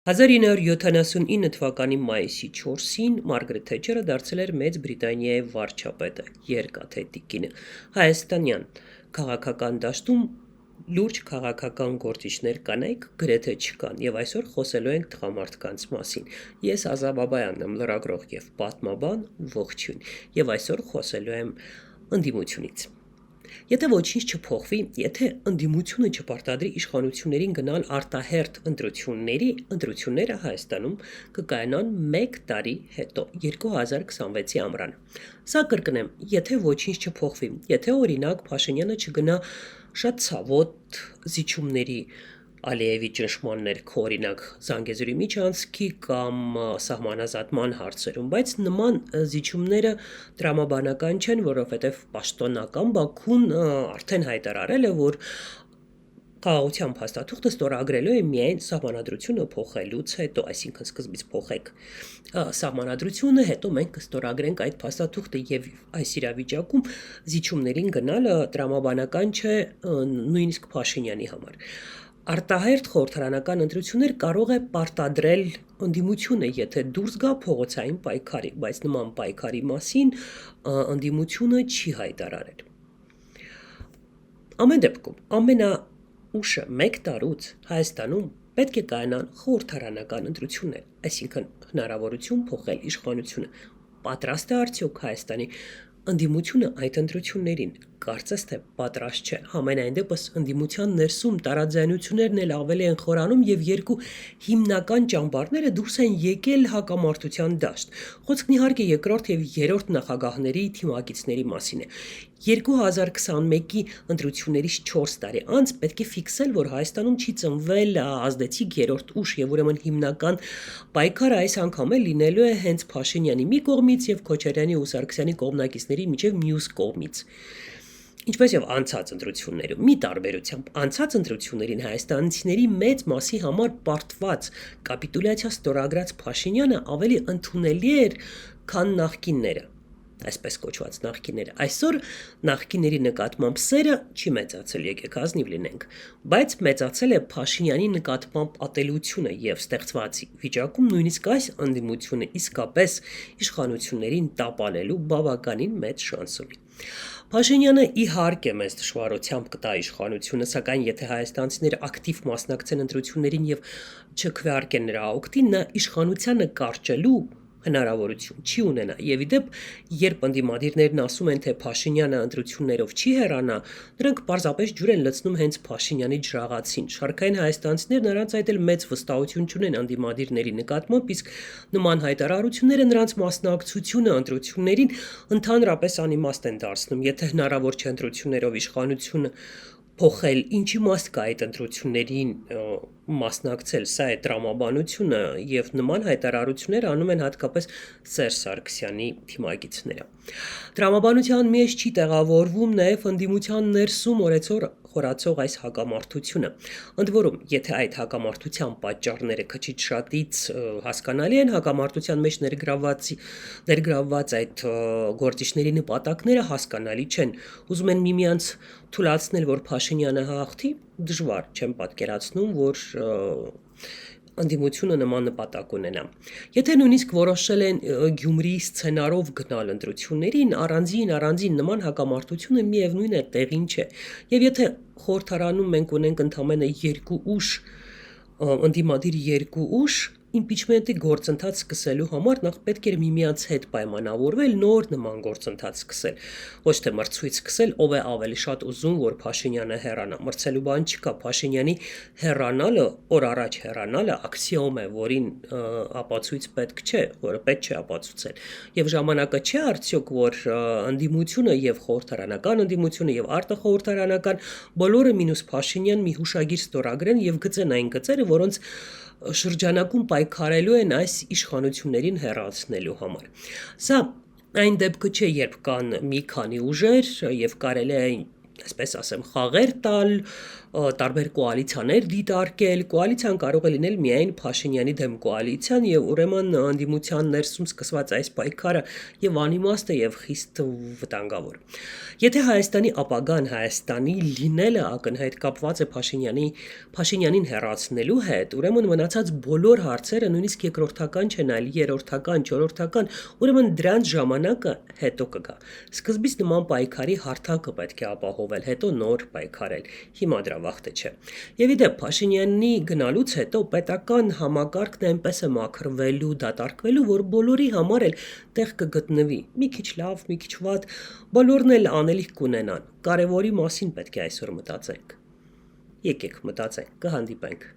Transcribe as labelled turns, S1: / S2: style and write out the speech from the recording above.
S1: 1979 թվականի մայիսի 4-ին Մարգարեթ Թետչերը դարձել էր Մեծ Բրիտանիայի վարչապետը, երկաթե տիկինը, հայաստանյան քաղաքական դաշտում լուրջ քաղաքական գործիչներ կանայք գրեթե չկան, եւ այսօր խոսելու ենք տղամարդկանց մասին։ Ես Ազա Բաբայանն եմ, լրագրող եւ պատմաբան, ողջույն, եւ այսօր խոսելու եմ ընդդիմությունից։ Եթե ոչինչ չփոխվի, եթե ընդդիմությունը չպարտադրի իշխանություններին գնալ արտահերթ ընտրությունները Հայաստանում կկայանան 1 տարի հետո 2026-ի ամռան։ Սա կրկնեմ, եթե ոչինչ չփոխվի, եթե օրինակ Փաշինյանը չգնա շատ ցավոտ զիջումների Ալիևի ճնշման ներքո, օրինակ Զանգեզուրի միջանցքի կամ սահմանազատման հարցերում, բայց նման զիջումները տրամաբանական չեն, որովհետև պաշտոնական Բաքուն արդեն հայտարարել է, որ խաղաղության փաստաթուղթը ստորագրելու է միայն սահմանադրությունը փոխելուց հետո, այսինքն սկզբից փոխեք սահմանադրությունը, հետո մենք կստորագրենք այդ փաստաթուղթը եւ այս իրավիճակում զիջումներին գնալը տրամաբանական չէ նույնիսկ Փաշինյանի համար։ Արտահերթ խորհրդարանական ընտրություններ կարող է պարտադրել ընդդիմությունը, եթե դուրս գա փողոցային պայքարի, բայց նման պայքարի մասին ընդդիմությունը չի հայտարարել։ Ամեն դեպքում ամենաուշը 1 տարուց Հայաստանում պետք է կայանան խորհրդարանական ընտրություններ, այսինքն հնարավորություն փոխել իշխանությունը։ Պատրաստ է արդյոք Հայաստանի ընդդիմությունը այդ ընտրություններին, կարծես թե պատրաստ չէ։ Համենայն դեպս ընդդիմության ներսում տարաձայնություններն էլ ավելի են խորանում եւ երկու հիմնական ճամբարները դուրս են եկել հակամարտության դաշտ։ Խոսքն իհարկե երկրորդ եւ երրորդ նախագահների թիմակիցների մասին է։ 2021-ի ընտրություններից 4 տարի անց պետք է ֆիքսել, որ Հայաստանում չի ծնվել ազդեցիկ երրորդ ուժ եւ ուրեմն հիմնական պայքարը այս անգամ էլ լինելու է հենց Փաշինյանի մի կողմից եւ Քոչարյանի ու Սարգսյանի կողմնակիցների միջև մյուս կողմից։ Ինչպես եւ անցած ընտրություններում, մի տարբերությամբ անցած ընտրություններին հայաստանցիների մեծ մասի համար պարտված կապիտուլյացիա ստորագրած Փաշինյանը ավելի ընդունելի էր, քան նախկինները, այսպես կոչված նախկինները։ Այսօր նախկիների նկատմամբ սերը չի մեծացել, եկեք ազնիվ լինենք, բայց մեծացել է Փաշինյանի նկատմամբ ատելությունը եւ ստեղծված վիճակում նույնիսկ այս ընդդիմությունը իսկապես իշխանություններին տապալելու բավականին մեծ շանս ունի։ Փաշինյանը իհարկե մեծ դժվարությամբ կտա իշխանությունը, սակայն եթե հայաստանցիները ակտիվ մասնակցեն ընտրություններին եւ չքվեարկեն նրա օգտին, նա իշխանությանը կարճելու հնարավորություն չի ունենա։ Եվ իդեպ, երբ ընդդիմադիրներն ասում են, թե Փաշինյանը ընտրություններով չի հեռանա, նրանք պարզապես ջուր են լցնում հենց Փաշինյանի ջրաղացին։ Շարքային հայաստանցիներն նրանց այդ էլ մեծ վստահություն չունեն ընդդիմադիրների նկատմամբ, իսկ նման հայտարարությունները նրանց մասնակցությունը ընտրություններին ընդհանրապես անիմաստ են դարձնում։ Եթե հնարավոր չէ ընտրություններով իշխանությունը փոխել, ինչ իմաստ կա այդ ընտրություններին մասնակցել, սա է տրամաբանությունը եւ նման հայտարարություններ անում են հատկապես Սերժ Սարգսյանի թիմակիցները։ Տրամաբանության մեջ չի տեղավորվում նաեւ ընդդիմության ներսում օրեցօր խորացող այս հակամարտությունը։ Ընդ որում, եթե այդ հակամարտության պատճառները քչից շատից հասկանալի են, հակամարտության մեջ ներգրավված այդ գործիչների նպատակները հասկանալի չեն։ Ուզում են միմյանց թույլատրել, որ Փաշինյանը հաղթի, դժվար չեմ պատկերացնում, որ ընդդիմությունը նման նպատակ ունենա։ Եթե նույնիսկ որոշել են Գյումրիի սցենարով գնալ ընտրություններին, առանձին նման հակամարտությունը միևնույն է տեղին չէ։ Եվ եթե խորհրդարանում մենք ունենք ընդամենը 2 ուժ, ընդդիմադիր 2 ուժ, իմպիչմենտի գործընթաց սկսելու համար նախ պետք էր միմյանց հետ պայմանավորվել, նոր նման գործընթաց սկսել, ոչ թե մրցույթ սկսել, ով է ավելի շատ ուզում, որ Փաշինյանը հեռանա։ Մրցելու բան չկա, Փաշինյանի հեռանալը, օր առաջ հեռանալը աքսիոմ է, որին ապացույց պետք չէ, որը պետք չէ ապացուցել։ Եվ ժամանակը չէ արդյոք, որ ընդդիմությունը եւ խորհրդարանական ընդդիմությունը եւ արտախորհրդարանական բոլորը մինուս Փաշինյան մի հուշագիր ստորագրեն եւ գծեն այն գծերը, որոնց շրջանակում պայքարելու են այս իշխանություններին հեռացնելու համար։ Սա այն դեպքը չէ, երբ կան մի քանի ուժեր եւ կարելի է այսպես ասեմ խաղեր տալ, տարբեր կոալիցիաներ դիտարկել, կոալիցիան կարող է լինել միայն Փաշինյանի դեմ կոալիցիան եւ ուրեմն անդիմության ներսում սկսված այս պայքարը եւ անիմաստ է եւ խիստ վտանգավոր։ Եթե Հայաստանի ապագան Հայաստանի լինելը ակնհայտ կապված է Փաշինյանին հեռացնելու հետ, ուրեմն մնացած բոլոր հարցերը նույնիսկ երկրորդական չեն, այլ երրորդական, չորրորդական, ուրեմն դրանց ժամանակը հետո կգա։ Սկզբից նման պայքարի հարթակը պետք է ապահովել, հետո նոր պայքարել։ Հիմա դրա վախտը չէ։ Եվ իդեպ Փաշինյանի գնալուց հետո պետական համակարգն այնպես է մաքրվելու, դատարկվելու, որ բոլորի համար էլ տեղ կգտնվի։ Մի քիչ լավ, մի քիչ վատ, բոլորն էլ անելիք կունենան։ Կարևորի մասին պետք է այսօր մտածենք։ Եկեք մտածենք, կհանդիպենք։